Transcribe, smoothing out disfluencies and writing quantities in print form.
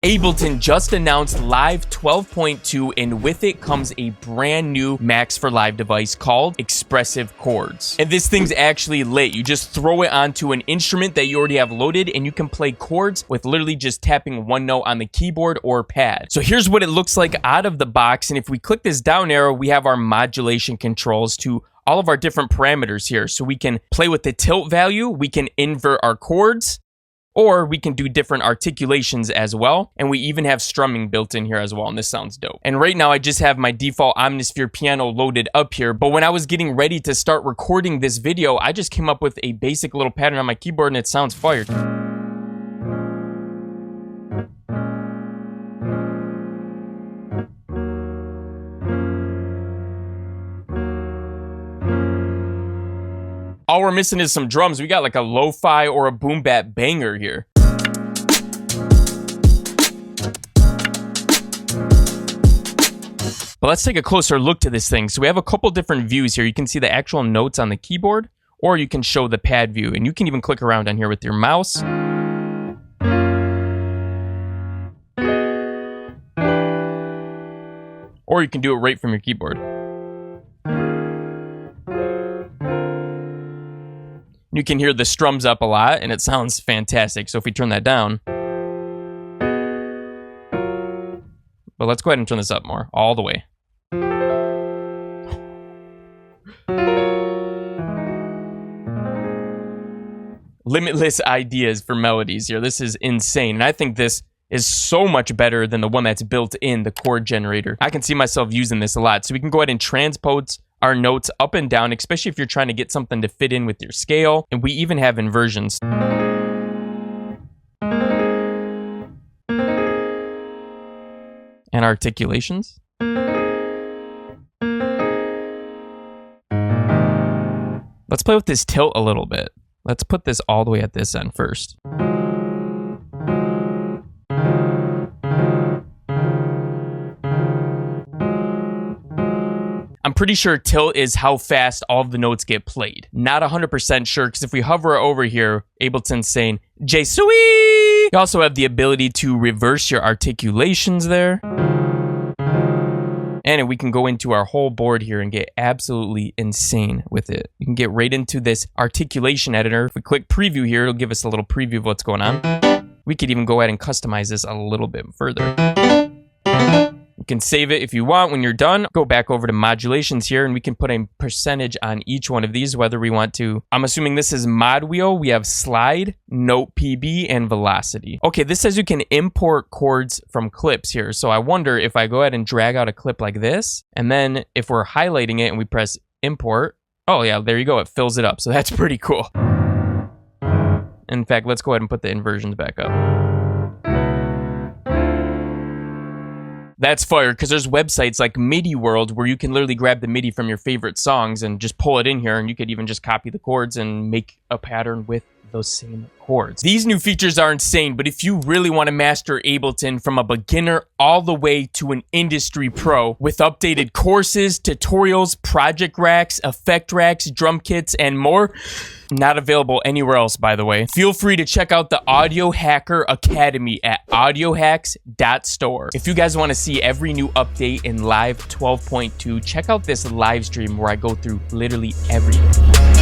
Ableton just announced Live 12.2, and with it comes a brand new Max for Live device called Expressive Chords. And this thing's actually lit. You just throw it onto an instrument that you already have loaded, and you can play chords with literally just tapping one note on the keyboard or pad. So here's what it looks like out of the box, and if we click this down arrow, we have our modulation controls to all of our different parameters here. So we can play with the tilt value, we can invert our chords, or we can do different articulations as well. And we even have strumming built in here as well, and this sounds dope. And right now I just have my default Omnisphere piano loaded up here, but when I was getting ready to start recording this video, I just came up with a basic little pattern on my keyboard and it sounds fire. All we're missing is some drums. We got like a lo-fi or a boom bap banger here. But let's take a closer look to this thing. So we have a couple different views here. You can see the actual notes on the keyboard, or you can show the pad view, and you can even click around on here with your mouse. Or you can do it right from your keyboard. You can hear the strums up a lot, and it sounds fantastic. So if we turn that down. But let's go ahead and turn this up more, all the way. Limitless ideas for melodies here. This is insane. And I think this is so much better than the one that's built in the chord generator. I can see myself using this a lot. So we can go ahead and transpose our notes up and down, especially if you're trying to get something to fit in with your scale. And we even have inversions. And articulations. Let's play with this tilt a little bit. Let's put this all the way at this end first. I'm pretty sure tilt is how fast all of the notes get played. Not 100% sure, because if we hover over here, Ableton's saying, J Sui! You also have the ability to reverse your articulations there. And we can go into our whole board here and get absolutely insane with it. You can get right into this articulation editor. If we click preview here, it'll give us a little preview of what's going on. We could even go ahead and customize this a little bit further. You can save it if you want. When you're done, go back over to modulations here, and we can put a percentage on each one of these, whether we want to. I'm assuming this is mod wheel. We have slide, note PB, and velocity. Okay, this says you can import chords from clips here. So I wonder if I go ahead and drag out a clip like this, and then if we're highlighting it and we press import, oh yeah, there you go. It fills it up. So that's pretty cool. In fact, let's go ahead and put the inversions back up. That's fire, because there's websites like MIDI World where you can literally grab the MIDI from your favorite songs and just pull it in here, and you could even just copy the chords and make a pattern with those same chords. These new features are insane, but if you really want to master Ableton from a beginner all the way to an industry pro with updated courses, tutorials, project racks, effect racks, drum kits, and more, not available anywhere else, by the way. Feel free to check out the Audio Hacker Academy at audiohacks.store. If you guys want to see every new update in Live 12.2, check out this live stream where I go through literally everything.